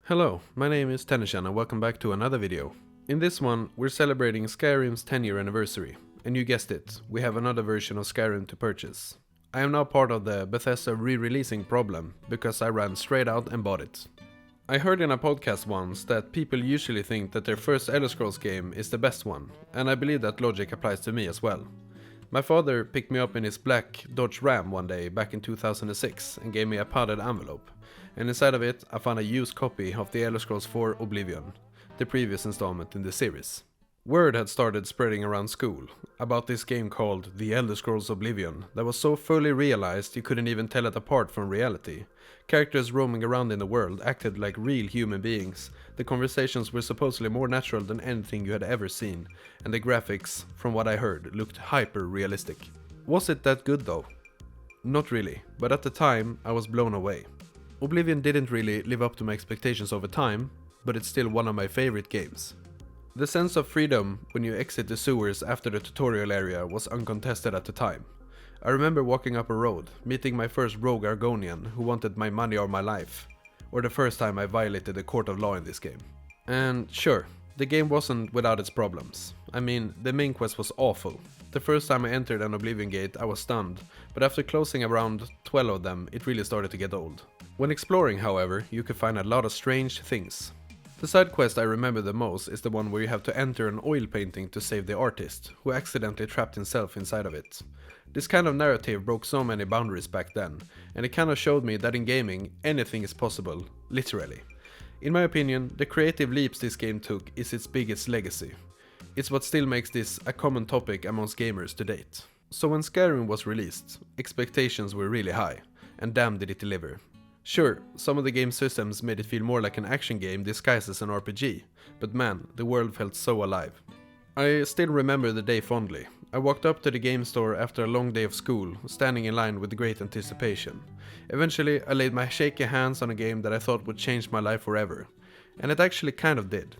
Hello, my name is Tenishan and welcome back to another video. In this one, we're celebrating Skyrim's 10-year anniversary, and you guessed it, we have another version of Skyrim to purchase. I am now part of the Bethesda re-releasing problem, because I ran straight out and bought it. I heard in a podcast once that people usually think that their first Elder Scrolls game is the best one, and I believe that logic applies to me as well. My father picked me up in his black Dodge Ram one day back in 2006 and gave me a padded envelope, and inside of it I found a used copy of the Elder Scrolls 4 Oblivion, the previous installment in the series. Word had started spreading around school about this game called The Elder Scrolls Oblivion that was so fully realized you couldn't even tell it apart from reality. Characters roaming around in the world acted like real human beings, the conversations were supposedly more natural than anything you had ever seen, and the graphics, from what I heard, looked hyper realistic. Was it that good though? Not really, but at the time I was blown away. Oblivion didn't really live up to my expectations over time, but it's still one of my favorite games. The sense of freedom when you exit the sewers after the tutorial area was uncontested at the time. I remember walking up a road, meeting my first rogue Argonian who wanted my money or my life, or the first time I violated the court of law in this game. And sure, the game wasn't without its problems. I mean, the main quest was awful. The first time I entered an Oblivion gate I was stunned, but after closing around 12 of them it really started to get old. When exploring, however, you could find a lot of strange things. The side quest I remember the most is the one where you have to enter an oil painting to save the artist, who accidentally trapped himself inside of it. This kind of narrative broke so many boundaries back then, and it kind of showed me that in gaming, anything is possible, literally. In my opinion, the creative leaps this game took is its biggest legacy. It's what still makes this a common topic amongst gamers to date. So when Skyrim was released, expectations were really high, and damn did it deliver. Sure, some of the game's systems made it feel more like an action game disguised as an RPG, but man, the world felt so alive. I still remember the day fondly. I walked up to the game store after a long day of school, standing in line with great anticipation. Eventually, I laid my shaky hands on a game that I thought would change my life forever, and it actually kind of did.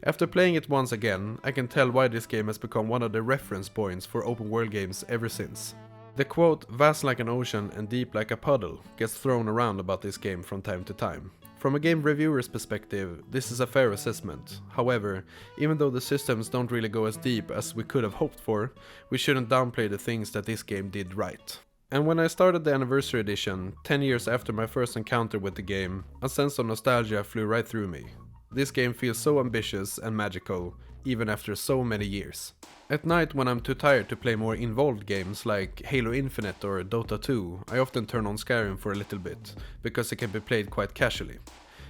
After playing it once again, I can tell why this game has become one of the reference points for open world games ever since. The quote, "vast like an ocean and deep like a puddle," gets thrown around about this game from time to time. From a game reviewer's perspective, this is a fair assessment. However, even though the systems don't really go as deep as we could have hoped for, we shouldn't downplay the things that this game did right. And when I started the anniversary edition, 10 years after my first encounter with the game, a sense of nostalgia flew right through me. This game feels so ambitious and magical, even after so many years. At night when I'm too tired to play more involved games like Halo Infinite or Dota 2, I often turn on Skyrim for a little bit, because it can be played quite casually.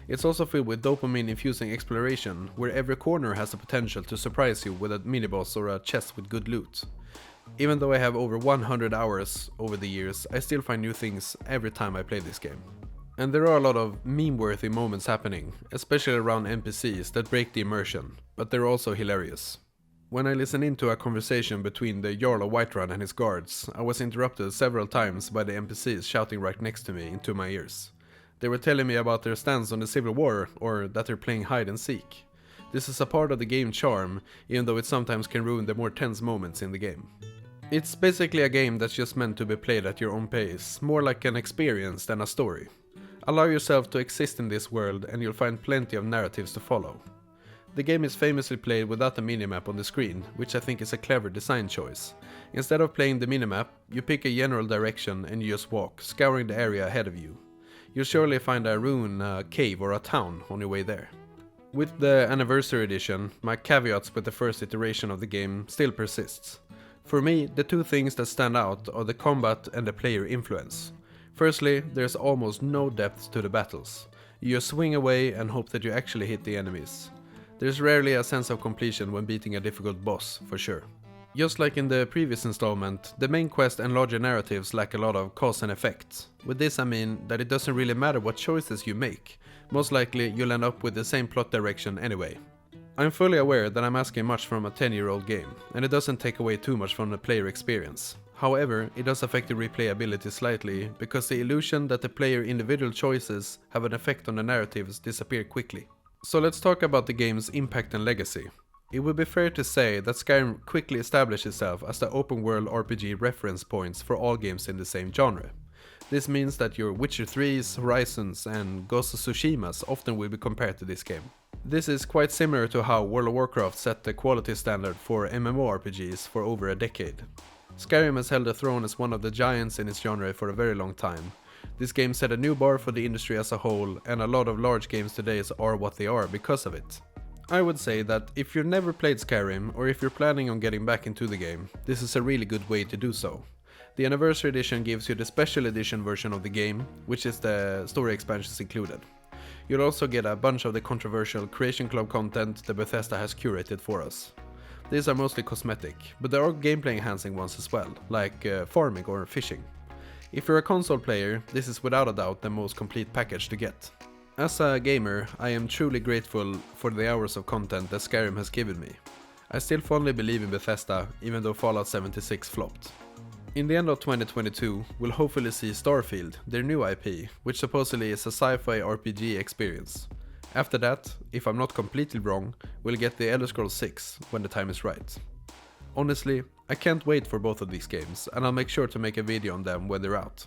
It's also filled with dopamine-infusing exploration, where every corner has the potential to surprise you with a mini-boss or a chest with good loot. Even though I have over 100 hours over the years, I still find new things every time I play this game. And there are a lot of meme-worthy moments happening, especially around NPCs that break the immersion, but they're also hilarious. When I listened into a conversation between the Jarl of Whiterun and his guards, I was interrupted several times by the NPCs shouting right next to me into my ears. They were telling me about their stance on the Civil War, or that they're playing hide and seek. This is a part of the game's charm, even though it sometimes can ruin the more tense moments in the game. It's basically a game that's just meant to be played at your own pace, more like an experience than a story. Allow yourself to exist in this world and you'll find plenty of narratives to follow. The game is famously played without a minimap on the screen, which I think is a clever design choice. Instead of playing the minimap, you pick a general direction and you just walk, scouring the area ahead of you. You'll surely find a ruin, a cave or a town on your way there. With the Anniversary Edition, my caveats with the first iteration of the game still persists. For me, the two things that stand out are the combat and the player influence. Firstly, there's almost no depth to the battles. You just swing away and hope that you actually hit the enemies. There's rarely a sense of completion when beating a difficult boss, for sure. Just like in the previous installment, the main quest and larger narratives lack a lot of cause and effect. With this I mean that it doesn't really matter what choices you make. Most likely you'll end up with the same plot direction anyway. I'm fully aware that I'm asking much from a 10-year-old game, and it doesn't take away too much from the player experience. However, it does affect the replayability slightly, because the illusion that the player individual choices have an effect on the narratives disappear quickly. So let's talk about the game's impact and legacy. It would be fair to say that Skyrim quickly established itself as the open world RPG reference points for all games in the same genre. This means that your Witcher 3s, Horizons and Ghost of Tsushimas often will be compared to this game. This is quite similar to how World of Warcraft set the quality standard for MMORPGs for over a decade. Skyrim has held the throne as one of the giants in its genre for a very long time. This game set a new bar for the industry as a whole, and a lot of large games today are what they are because of it. I would say that if you've never played Skyrim, or if you're planning on getting back into the game, this is a really good way to do so. The Anniversary Edition gives you the Special Edition version of the game, which is the story expansions included. You'll also get a bunch of the controversial Creation Club content that Bethesda has curated for us. These are mostly cosmetic, but there are gameplay enhancing ones as well, like farming or fishing. If you're a console player, this is without a doubt the most complete package to get. As a gamer, I am truly grateful for the hours of content that Skyrim has given me. I still fondly believe in Bethesda, even though Fallout 76 flopped. In the end of 2022, we'll hopefully see Starfield, their new IP, which supposedly is a sci-fi RPG experience. After that, if I'm not completely wrong, we'll get the Elder Scrolls 6 when the time is right. Honestly, I can't wait for both of these games, and I'll make sure to make a video on them when they're out.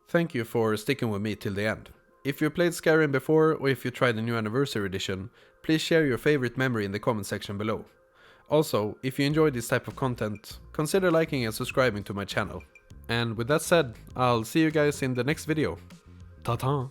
Thank you for sticking with me till the end. If you played Skyrim before, or if you tried the new Anniversary Edition, please share your favorite memory in the comment section below. Also, if you enjoy this type of content, consider liking and subscribing to my channel. And with that said, I'll see you guys in the next video. Ta-ta!